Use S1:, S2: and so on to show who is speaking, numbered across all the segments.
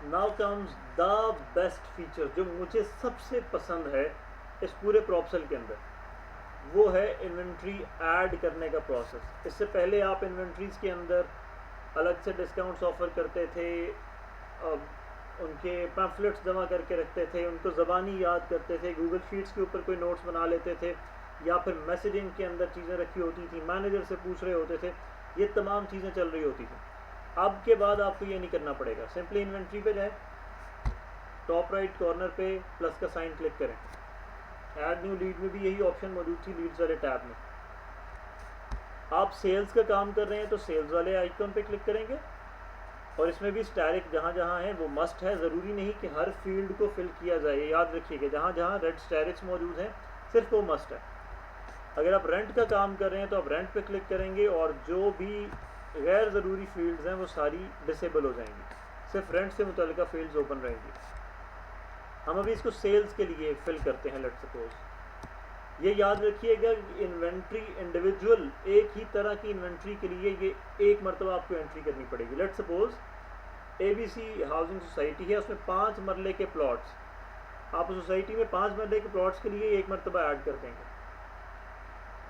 S1: Now comes the best feature जो मुझे सबसे पसंद है इस पूरे प्रॉपसेल के अंदर, वो है इन्वेंट्री ऐड करने का प्रोसेस। इससे पहले आप इन्वेंट्रीज के अंदर अलग से डिस्काउंट्स ऑफर करते थे, उनके पैम्फलेट्स जमा करके रखते थे, उनको ज़बानी याद करते थे, गूगल शीट्स के ऊपर कोई नोट्स बना लेते थे, या फिर मैसेजिंग के अंदर चीज़ें रखी होती थी, मैनेजर से पूछ रहे होते थे, ये तमाम चीज़ें चल रही होती थी। अब के बाद आपको ये नहीं करना पड़ेगा, सिंपली इन्वेंट्री पे जाएं, टॉप राइट कॉर्नर पे प्लस का साइन क्लिक करें। ऐड न्यू लीड में भी यही ऑप्शन मौजूद थी लीड्स वाले टैब में। आप सेल्स का काम कर रहे हैं तो सेल्स वाले आइकन पे क्लिक करेंगे, और इसमें भी स्टैरिक जहाँ जहाँ है वो मस्ट है, ज़रूरी नहीं कि हर फील्ड को फिल किया जाए, याद रखिएगा जहाँ जहाँ रेड स्टैरिक्स मौजूद हैं सिर्फ वो मस्ट है। अगर आप रेंट का काम कर रहे हैं तो आप रेंट पे क्लिक करेंगे और जो भी गैर ज़रूरी फील्ड्स हैं वो सारी डिसेबल हो जाएंगी, सिर्फ रेंट से मुतल्लिका फील्ड्स ओपन रहेंगी। हम अभी इसको सेल्स के लिए फिल करते हैं। लेट्स सपोज, ये याद रखिएगा कि इन्वेंट्री इंडिविजुअल एक ही तरह की इन्वेंट्री के लिए ये एक मरतबा आपको एंट्री करनी पड़ेगी। Let's suppose ABC housing society है, उसमें 5 मरले के प्लॉट्स, आप सोसाइटी में 5 मरले के प्लॉट्स के लिए एक मरतबा ऐड कर देंगे।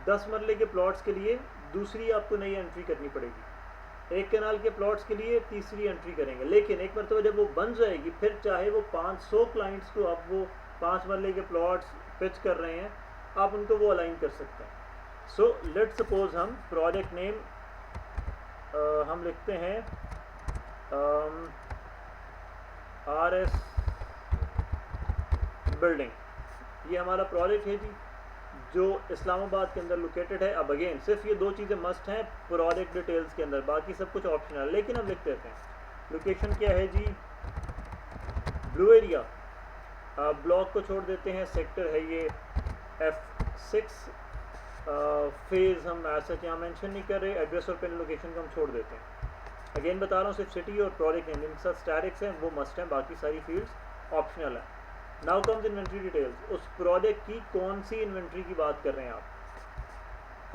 S1: 10 मरले के प्लॉट्स के लिए दूसरी आपको नई एंट्री करनी पड़ेगी, 1 कनाल के प्लॉट्स के लिए तीसरी एंट्री करेंगे। लेकिन एक मरतबा जब वो बन जाएगी, फिर चाहे वो 500 क्लाइंट्स को आप वो 5 मरले के प्लॉट्स पिच कर रहे हैं, आप उनको वो अलाइन कर सकते हैं। सो लेट्स सपोज हम प्रोजेक्ट नेम हम लिखते हैं RS बिल्डिंग, ये हमारा प्रोजेक्ट है जी जो इस्लामाबाद के अंदर लोकेटेड है। अब अगेन सिर्फ ये 2 चीज़ें मस्ट हैं प्रोजेक्ट डिटेल्स के अंदर, बाकी सब कुछ ऑप्शनल, लेकिन हम लिख देते हैं लोकेशन क्या है जी, ब्लू एरिया, ब्लॉक को छोड़ देते हैं, सेक्टर है ये F6, फेज़ हम ऐसा यहाँ मेंशन नहीं कर रहे, एड्रेस और पिन लोकेशन को हम छोड़ देते हैं। अगेन बता रहा हूँ सिर्फ सिटी और प्रोजेक्ट नेम जिनके साथ स्टैटिक्स हैं वो मस्ट हैं, बाकी सारी फील्ड्स ऑप्शनल हैं। नाउ कम्स इन्वेंट्री डिटेल्स, उस प्रोजेक्ट की कौन सी इन्वेंट्री की बात कर रहे हैं आप।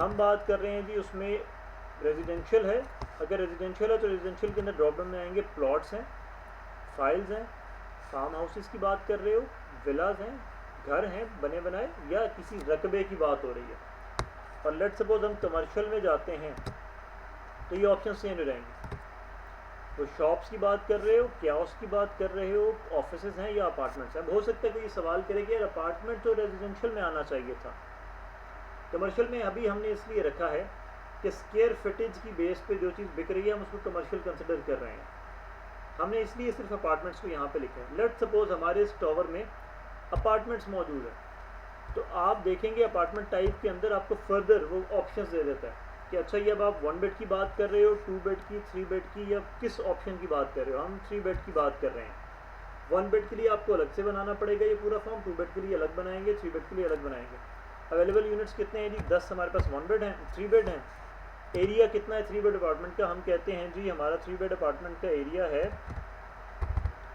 S1: हम बात कर रहे हैं जी उसमें रेजिडेंशियल है, अगर रेजिडेंशियल है तो रेजिडेंशियल के अंदर ड्रॉप डाउन में आएंगे प्लॉट्स हैं, फाइल्स हैं, फार्म हाउसेस की बात कर रहे हो, विलाज हैं, घर हैं बने बनाए, या किसी रकबे की बात हो रही है। और लेट्स सपोज हम कमर्शियल में जाते हैं तो ये ऑप्शन चेंज हो जाएंगे, तो शॉप्स की बात कर रहे हो, क्याओस की बात कर रहे हो, ऑफिसेज हैं या अपार्टमेंट्स हैं। हो सकता है कि ये सवाल करे कि यार अपार्टमेंट तो रेजिडेंशियल में आना चाहिए था, कमर्शियल में अभी हमने इसलिए रखा है कि स्क्वायर फिटेज की बेस पे जो चीज़ बिक रही है हम उसको कमर्शियल कंसिडर कर रहे हैं, हमने इसलिए सिर्फ अपार्टमेंट्स को यहाँ पे लिखा है। लेट्स सपोज हमारे इस टावर में अपार्टमेंट्स मौजूद है, तो आप देखेंगे अपार्टमेंट टाइप के अंदर आपको फर्दर वो ऑप्शंस दे देता है कि अच्छा ये अब आप 1 बेड की बात कर रहे हो, 2 बेड की, 3 बेड की, या किस ऑप्शन की बात कर रहे हो। हम 3 बेड की बात कर रहे हैं। 1 बेड के लिए आपको अलग से बनाना पड़ेगा ये पूरा फॉर्म, 2 बेड के लिए अलग बनाएंगे, 3 बेड के लिए अलग बनाएंगे। अवेलेबल यूनिट्स कितने हैं जी, 10 हमारे पास 1 बेड हैं, 3 बेड हैं। एरिया कितना है 3 बेड अपार्टमेंट का, हम कहते हैं जी हमारा 3 बेड अपार्टमेंट का एरिया है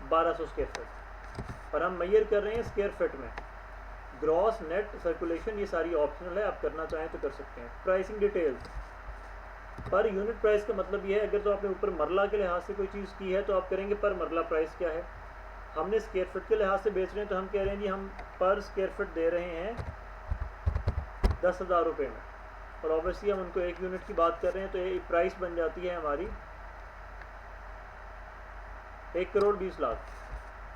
S1: 1200 स्क्वायर फीट, और हम मेजर कर रहे हैं स्क्वायर फीट में। ग्रॉस, नेट, सर्कुलेशन ये सारी ऑप्शनल है, आप करना चाहें तो कर सकते हैं। Pricing details, per unit price का मतलब ये है अगर तो आपने ऊपर मरला के लिहाज से कोई चीज़ की है तो आप करेंगे पर मरला प्राइस क्या है। हमने स्क्वायर फीट के लिहाज से बेच रहे हैं तो हम कह रहे हैं जी हम पर स्क्वायर फीट दे रहे हैं 10,000 रुपये में, और ऑब्वियसली हम उनको 1 यूनिट की बात कर रहे हैं तो ये प्राइस बन जाती है हमारी 1,20,00,000।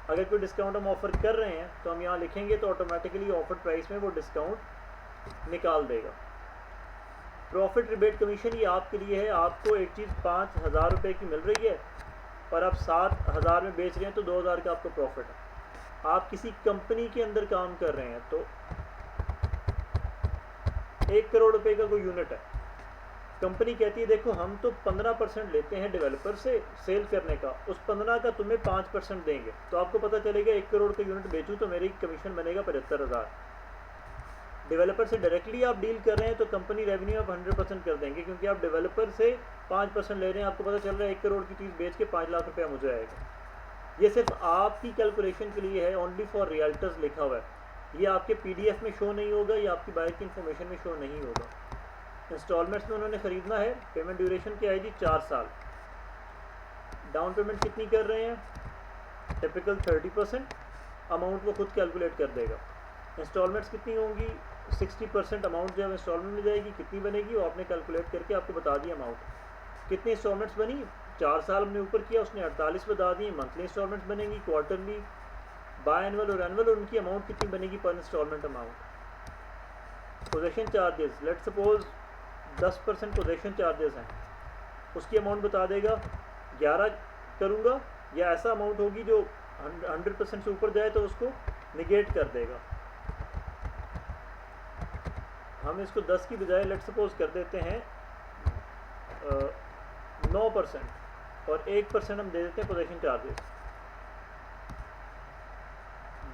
S1: अगर कोई डिस्काउंट हम ऑफ़र कर रहे हैं तो हम यहाँ लिखेंगे तो ऑटोमेटिकली ऑफर प्राइस में वो डिस्काउंट निकाल देगा। प्रॉफिट रिबेट कमीशन ये आपके लिए है, आपको एक चीज़ 5,000 रुपये की मिल रही है और आप 7,000 में बेच रहे हैं तो 2,000 का आपका प्रॉफिट है। आप किसी कंपनी के अंदर काम कर रहे हैं तो 1 करोड़ रुपए का कोई यूनिट है, कंपनी कहती है देखो हम तो 15% लेते हैं डेवलपर से सेल करने का, उस 15 का तुम्हें 5% देंगे, तो आपको पता चलेगा 1 करोड़ का यूनिट बेचूँ तो मेरी कमीशन बनेगा 75,000। डेवलपर से डायरेक्टली आप डील कर रहे हैं तो कंपनी रेवेन्यू आप 100% कर देंगे, क्योंकि आप डेवलपर से 5% ले रहे हैं, आपको पता चल रहा है 1 करोड़ की चीज़ बेच के 5 लाख रुपया मुझे आएगा। ये सिर्फ आपकी कैलकुलेशन के लिए है, ओनली फॉर रियल्टर्स लिखा हुआ है, ये आपके PDF में शो नहीं होगा, ये आपकी बाइक की इन्फॉर्मेशन में शो नहीं होगा। इंस्टॉलमेंट्स में उन्होंने ख़रीदना है, पेमेंट ड्यूरेशन क्या है जी 4 साल। डाउन पेमेंट कितनी कर रहे हैं, टिपिकल 30%, अमाउंट वो खुद कैलकुलेट कर देगा। इंस्टॉलमेंट्स कितनी होंगी, 60% अमाउंट जो है इंस्टॉलमेंट में जाएगी, कितनी बनेगी वो आपने कैलकुलेट करके आपको बता दिया अमाउंट। कितनी इंस्टॉलमेंट्स बनी, 4 साल हमने ऊपर किया, उसने 48 बता दिए। मंथली इंस्टॉलमेंट्स बनेंगी, क्वार्टरली, बाय एनुअल और एनुअल, उनकी अमाउंट कितनी बनेगी पर installment amount. Possession charges, let suppose 10% possession charges हैं, उसकी अमाउंट बता देगा 11 करूँगा, या ऐसा अमाउंट होगी जो 100% से ऊपर जाए तो उसको निगेट कर देगा। हम इसको 10 की बजाय लेट सपोज कर देते हैं 9% और 1% हम दे देते हैं पोजेशन चार्जेस।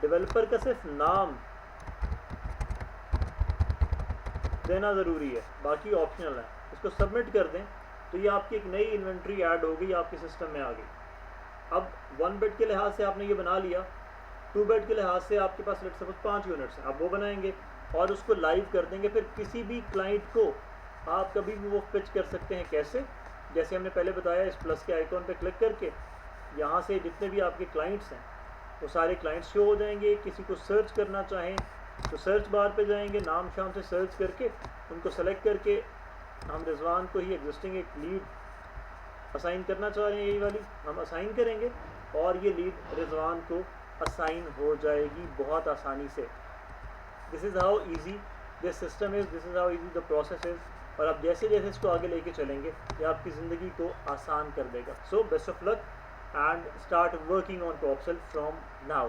S1: डेवलपर का सिर्फ नाम देना ज़रूरी है, बाकी ऑप्शनल है। इसको सबमिट कर दें तो ये आपकी एक नई इन्वेंट्री ऐड हो गई, आपके सिस्टम में आ गई। अब 1 बेड के लिहाज से आपने ये बना लिया, 2 बेड के लिहाज से आपके पास लेट सपोज 5 यूनिट्स हैं, आप वो बनाएंगे और उसको लाइव कर देंगे। फिर किसी भी क्लाइंट को आप कभी भी वो पिच कर सकते हैं। कैसे, जैसे हमने पहले बताया, इस प्लस के आइकॉन पे क्लिक करके यहाँ से जितने भी आपके क्लाइंट्स हैं वो सारे क्लाइंट्स शो हो जाएंगे। किसी को सर्च करना चाहें तो सर्च बार पे जाएंगे, नाम शाम से सर्च करके उनको सेलेक्ट करके हम रिजवान को ही एग्जिस्टिंग एक लीड असाइन करना चाह रहे हैं, यही वाली हम असाइन करेंगे और ये लीड रिजवान को असाइन हो जाएगी बहुत आसानी से। This is how easy this system is, this is how easy the process is. और आप जैसे जैसे इसको आगे लेके चलेंगे ये आपकी ज़िंदगी को आसान कर देगा। So best of luck and start working on PropSell from now.